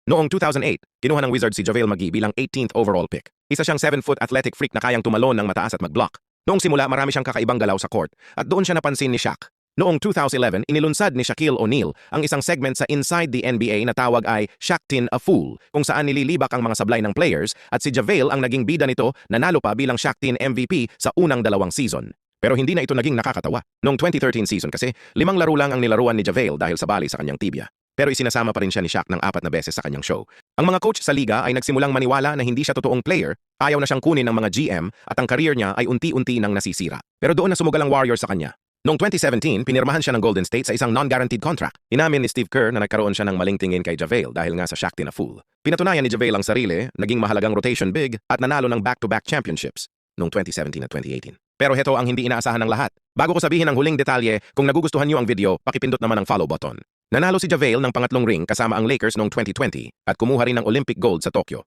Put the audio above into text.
Noong 2008, kinuha ng Wizards si JaVale McGee bilang 18th overall pick. Isa siyang 7-foot athletic freak na kayang tumalon ng mataas at mag-block. Noong simula, marami siyang kakaibang galaw sa court at doon siya napansin ni Shaq. Noong 2011, inilunsad ni Shaquille O'Neal ang isang segment sa Inside the NBA na tawag ay Shaqtin' a Fool, kung saan nililibak ang mga sablay ng players at si JaVale ang naging bida nito, nanalo pa bilang Shaqtin' MVP sa unang 2 season. Pero hindi na ito naging nakakatawa. Noong 2013 season kasi, 5 laro lang ang nilaruan ni JaVale dahil sa bali sa kanyang tibia. Pero isinasama pa rin siya ni Shaq ng 4 na beses sa kanyang show. Ang mga coach sa liga ay nagsimulang maniwala na hindi siya totoong player, ayaw na siyang kunin ng mga GM at ang career niya ay unti-unti nang nasisira. Pero doon na sumugal ang Warriors sa kanya. Noong 2017, pinirmahan siya ng Golden State sa isang non-guaranteed contract. Inamin ni Steve Kerr na nagkaroon siya ng maling tingin kay JaVale dahil nga sa Shaqtin' a Fool. Pinatunayan ni JaVale ang sarili, naging mahalagang rotation big at nanalo ng back-to-back championships noong 2017 at 2018. Pero heto ang hindi inaasahan ng lahat. Bago ko sabihin ang huling detalye, kung nagugustuhan niyo ang video, pakipindot naman ang follow button. Nanalo si JaVale ng pangatlong ring kasama ang Lakers noong 2020 at kumuha rin ng Olympic gold sa Tokyo.